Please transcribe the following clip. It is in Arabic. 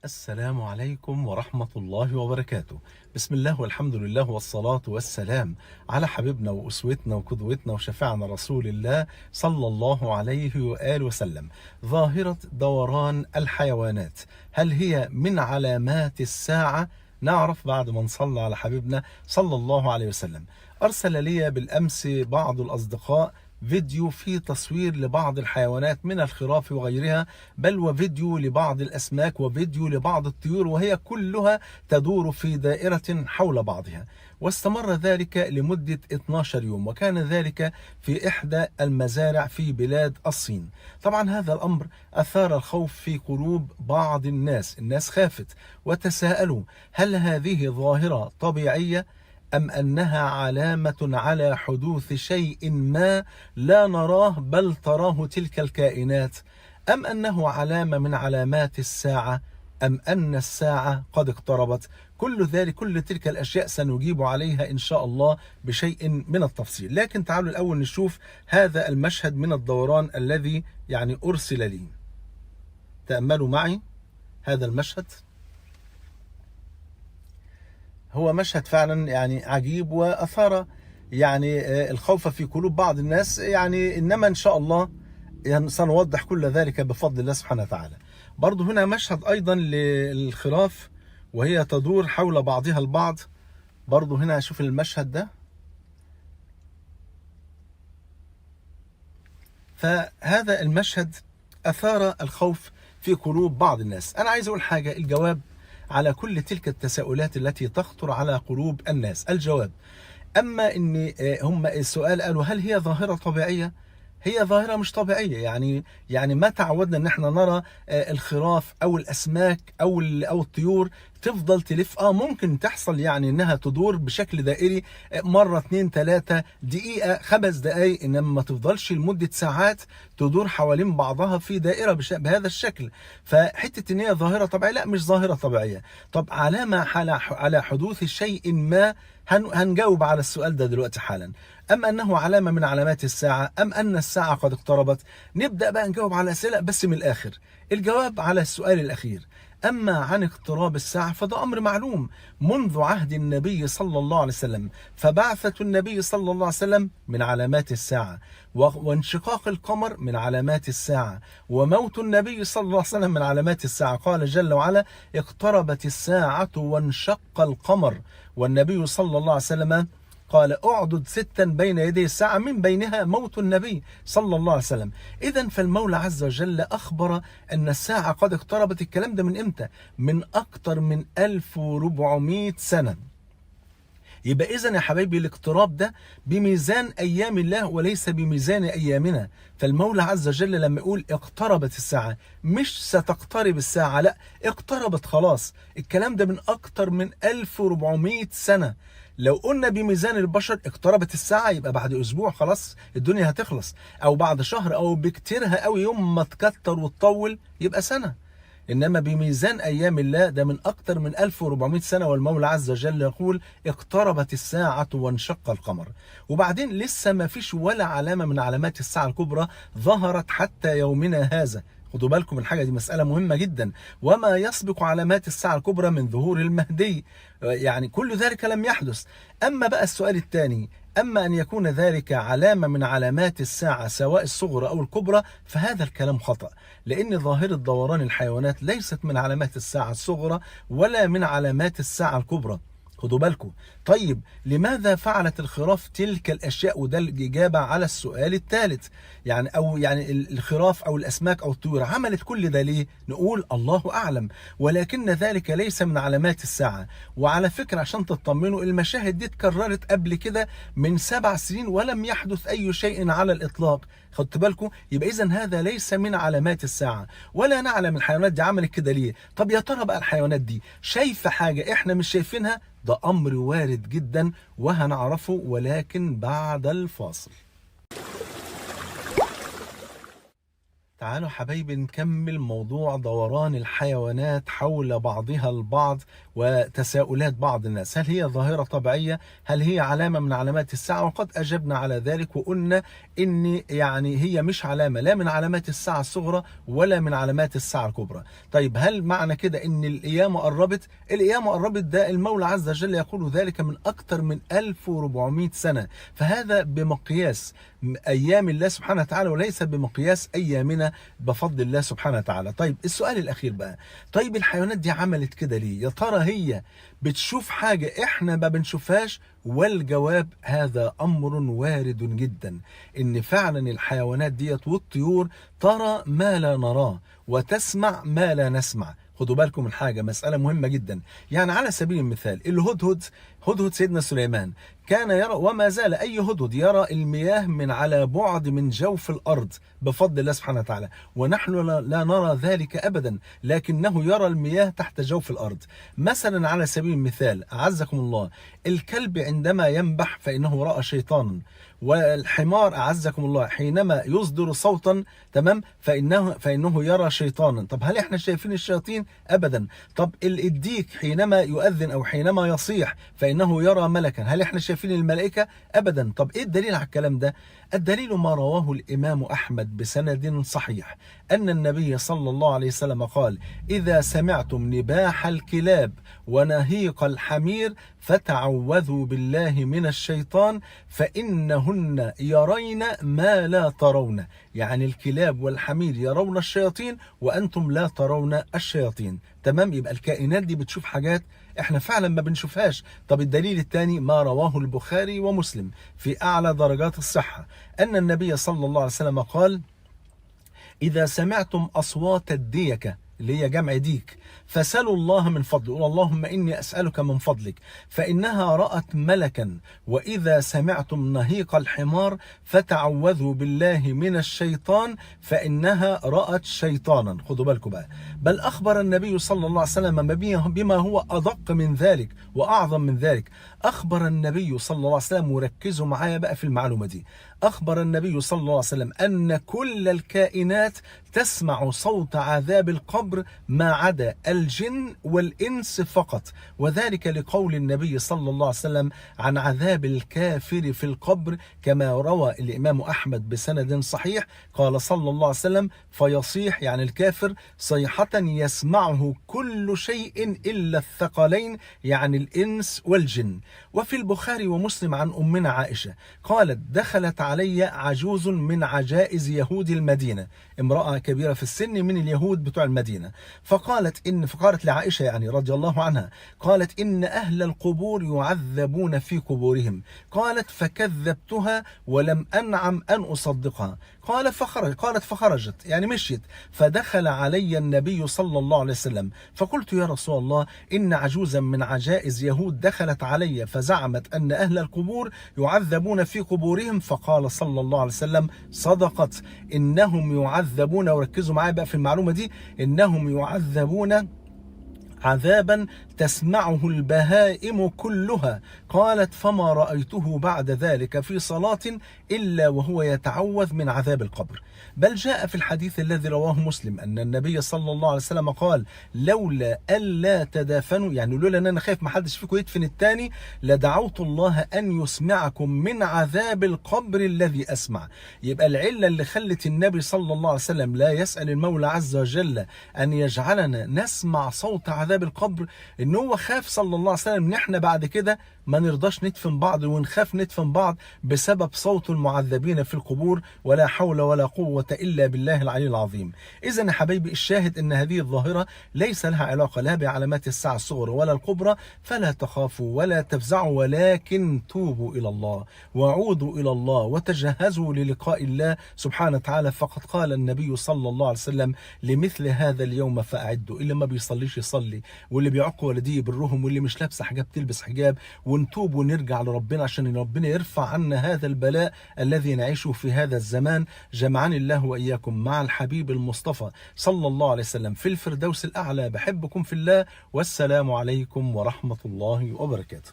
السلام عليكم ورحمة الله وبركاته. بسم الله والحمد لله والصلاة والسلام على حبيبنا وأسوتنا وقدوتنا وشفيعنا رسول الله صلى الله عليه وآله وسلم. ظاهرة دوران الحيوانات، هل هي من علامات الساعة؟ نعرف بعد ما نصلى على حبيبنا صلى الله عليه وسلم. أرسل لي بالأمس بعض الأصدقاء فيديو فيه تصوير لبعض الحيوانات من الخراف وغيرها، بل وفيديو لبعض الأسماك وفيديو لبعض الطيور، وهي كلها تدور في دائرة حول بعضها. واستمر ذلك لمدة 12 يوم، وكان ذلك في إحدى المزارع في بلاد الصين. طبعا هذا الأمر أثار الخوف في قلوب بعض الناس خافت وتساءلوا: هل هذه ظاهرة طبيعية أم أنها علامة على حدوث شيء ما لا نراه بل تراه تلك الكائنات؟ أم أنه علامة من علامات الساعة؟ أم أن الساعة قد اقتربت؟ كل تلك الأشياء سنجيب عليها إن شاء الله بشيء من التفصيل. لكن تعالوا الأول نشوف هذا المشهد من الدوران الذي أرسل لي. تأملوا معي هذا المشهد، هو مشهد فعلا عجيب، وأثار الخوف في قلوب بعض الناس، إنما إن شاء الله سنوضح كل ذلك بفضل الله سبحانه وتعالى. برضو هنا مشهد أيضا للخراف وهي تدور حول بعضها البعض. برضو هنا شوف المشهد ده، فهذا المشهد أثار الخوف في قلوب بعض الناس. أنا عايز أقول حاجة: الجواب على كل تلك التساؤلات التي تخطر على قلوب الناس، الجواب: أما إن هم السؤال قالوا هل هي ظاهرة طبيعية؟ هي ظاهرة مش طبيعية. ما تعودنا ان احنا نرى الخراف او الاسماك او الطيور تفضل تلف. ممكن تحصل انها تدور بشكل دائري مرة 2 3 دقيقة 5 دقايق، انما ما تفضلش لمدة ساعات تدور حوالين بعضها في دائرة بهذا الشكل. فحتة ان هي ظاهرة طبيعية، لا، مش ظاهرة طبيعية. طب علامة على حدوث شيء ما، هنجاوب على السؤال ده دلوقتي حالا. أم أنه علامة من علامات الساعة، أم أن الساعة قد اقتربت؟ نبدأ بقى نجاوب على الأسئلة بس من الآخر. الجواب على السؤال الأخير: أما عن اقتراب الساعة فده أمر معلوم منذ عهد النبي صلى الله عليه وسلم. فبعثة النبي صلى الله عليه وسلم من علامات الساعة، وانشقاق القمر من علامات الساعة، وموت النبي صلى الله عليه وسلم من علامات الساعة. قال جل وعلا: اقتربت الساعة وانشق القمر. والنبي صلى الله عليه وسلم قال: اعدد 6 بين يدي الساعة، من بينها موت النبي صلى الله عليه وسلم. إذن فالمولى عز وجل أخبر أن الساعة قد اقتربت. الكلام ده من إمتى؟ من أكتر من 1400 سنة. يبقى إذن يا حبايبي الاقتراب ده بميزان أيام الله وليس بميزان أيامنا. فالمولى عز وجل لما يقول اقتربت الساعة، مش ستقترب الساعة، لا، اقتربت خلاص. الكلام ده من أكتر من 1400 سنة. لو قلنا بميزان البشر اقتربت الساعة، يبقى بعد أسبوع خلاص الدنيا هتخلص، أو بعد شهر، أو بكتيرها أوي يوم ما تكتر وتطول يبقى سنة. إنما بميزان أيام الله ده من أكتر من 1400 سنة. والمولى عز وجل يقول: اقتربت الساعة وانشق القمر. وبعدين لسه ما فيش ولا علامة من علامات الساعة الكبرى ظهرت حتى يومنا هذا. خدوا بالكم من حاجة، دي مسألة مهمة جدا. وما يسبق علامات الساعة الكبرى من ظهور المهدي، كل ذلك لم يحدث. أما بقى السؤال الثاني: أما أن يكون ذلك علامة من علامات الساعة سواء الصغرى أو الكبرى، فهذا الكلام خطأ، لأن ظاهرة دوران الحيوانات ليست من علامات الساعة الصغرى ولا من علامات الساعة الكبرى. خدوا بالكم. طيب لماذا فعلت الخراف تلك الأشياء؟ وده الإجابة على السؤال الثالث. الخراف أو الأسماك أو الطيور عملت كل ده ليه؟ نقول الله أعلم، ولكن ذلك ليس من علامات الساعة. وعلى فكرة عشان تطمنوا، المشاهد دي اتكررت قبل كده من 7 سنين ولم يحدث أي شيء على الإطلاق. خدت بالكم؟ يبقى إذن هذا ليس من علامات الساعة، ولا نعلم الحيوانات دي عملت كده ليه. طب يا ترى بقى الحيوانات دي شايفة حاجة إحنا مش شايفينها؟ ده أمر وارد جدا وهنعرفه، ولكن بعد الفاصل. تعالوا حبايبي نكمل موضوع دوران الحيوانات حول بعضها البعض وتساؤلات بعض الناس، هل هي ظاهرة طبيعية؟ هل هي علامة من علامات الساعة؟ وقد أجبنا على ذلك وقلنا إن يعني هي مش علامة لا من علامات الساعة الصغرى ولا من علامات الساعة الكبرى. طيب هل معنى كده إن القيامة قربت؟ القيامة قربت، ده المولى عز وجل يقول ذلك من أكثر من 1400 سنة، فهذا بمقياس أيام الله سبحانه وتعالى وليس بمقياس أيامنا بفضل الله سبحانه وتعالى. طيب السؤال الأخير بقى، طيب الحيوانات دي عملت كده ليه؟ يا ترى هي بتشوف حاجة إحنا ما بنشوفهاش؟ والجواب هذا أمر وارد جدا، إن فعلا الحيوانات ديت والطيور ترى ما لا نراه وتسمع ما لا نسمع. خدوا بالكم من حاجة، مسألة مهمة جدا. يعني على سبيل المثال هدهد سيدنا سليمان كان يرى وما زال أي هدهد يرى المياه من على بعد من جوف الأرض بفضل الله سبحانه وتعالى، ونحن لا نرى ذلك أبدا، لكنه يرى المياه تحت جوف الأرض. مثلا على سبيل المثال أعزكم الله، الكلب عندما ينبح فإنه رأى شيطانا، والحمار أعزكم الله حينما يصدر صوتا تمام فإنه يرى شيطانا. طب هل احنا شايفين الشياطين؟ أبدا. طب الديك حينما يؤذن أو حينما يصيح فإنه يرى ملكا، هل احنا شايفين الملائكة؟ أبدا. طب إيه الدليل على الكلام ده؟ الدليل ما رواه الإمام أحمد بسند صحيح أن النبي صلى الله عليه وسلم قال: إذا سمعتم نباح الكلاب ونهيق الحمير فتعوذوا بالله من الشيطان فإنهن يرين ما لا ترون. يعني الكلاب والحمير يرون الشياطين وأنتم لا ترون الشياطين. تمام؟ يبقى الكائنات دي بتشوف حاجات احنا فعلا ما بنشوفهاش. طب الدليل الثاني ما رواه البخاري ومسلم في أعلى درجات الصحة أن النبي صلى الله عليه وسلم قال: إذا سمعتم أصوات الديكة اللي هي جمع ديك فسلوا الله من فضله، قول اللهم إني أسألك من فضلك فإنها رأت ملكا. وإذا سمعتم نهيق الحمار فتعوذوا بالله من الشيطان فإنها رأت شيطانا. خدوا بالكم بقى، بل أخبر النبي صلى الله عليه وسلم بما هو أدق من ذلك وأعظم من ذلك. أخبر النبي صلى الله عليه وسلم، وركزوا معايا بقى في المعلومة دي، أخبر النبي صلى الله عليه وسلم أن كل الكائنات تسمع صوت عذاب القبر ما عدا الجن والإنس فقط، وذلك لقول النبي صلى الله عليه وسلم عن عذاب الكافر في القبر كما روى الإمام أحمد بسند صحيح، قال صلى الله عليه وسلم: فيصيح يعني الكافر صيحة يسمعه كل شيء إلا الثقلين يعني الإنس والجن. وفي البخاري ومسلم عن أمنا عائشة قالت: دخلت علي عجوز من عجائز يهود المدينة، امرأة كبيرة في السن من اليهود بتوع المدينة، فقالت لعائشة يعني رضي الله عنها، قالت: إن أهل القبور يعذبون في قبورهم. قالت: فكذبتها ولم أنعم أن أصدقها. قالت فخرجت يعني مشيت، فدخل علي النبي صلى الله عليه وسلم فقلت: يا رسول الله، إن عجوزا من عجائز يهود دخلت علي فزعمت أن أهل القبور يعذبون في قبورهم. فقال صلى الله عليه وسلم: صدقت، إنهم يعذبون، وركزوا معايا بقى في المعلومة دي، إنهم يعذبون عذابا تسمعه البهائم كلها. قالت: فما رأيته بعد ذلك في صلاة إلا وهو يتعوذ من عذاب القبر. بل جاء في الحديث الذي رواه مسلم أن النبي صلى الله عليه وسلم قال: لولا ألا تدافنوا، يعني لولا أن أنا خايف ما حدش فيكم يدفن الثاني، لدعوت الله أن يسمعكم من عذاب القبر الذي أسمع. يبقى العلة اللي خلت النبي صلى الله عليه وسلم لا يسأل المولى عز وجل أن يجعلنا نسمع صوت عذاب القبر، إن هو خاف صلى الله عليه وسلم إن إحنا بعد كده ما نرضاش ندفن بعض ونخاف ندفن بعض بسبب صوت المعذبين في القبور. ولا حول ولا قوة إلا بالله العلي العظيم. إذن يا حبايبي، الشاهد أن هذه الظاهرة ليس لها علاقة لا بعلامات الساعة الصغرى ولا الكبرى، فلا تخافوا ولا تفزعوا، ولكن توبوا إلى الله وعودوا إلى الله وتجهزوا للقاء الله سبحانه وتعالى. فقد قال النبي صلى الله عليه وسلم: لمثل هذا اليوم فأعدوا. اللي ما بيصليش يصلي، واللي بيعق والديه يبرهم، واللي مش لابسه حجاب تلبس حجاب، ونتوب ونرجع لربنا عشان ربنا يرفع عنا هذا البلاء الذي نعيشه في هذا الزمان. جمعني الله وإياكم مع الحبيب المصطفى صلى الله عليه وسلم في الفردوس الأعلى. بحبكم في الله، والسلام عليكم ورحمة الله وبركاته.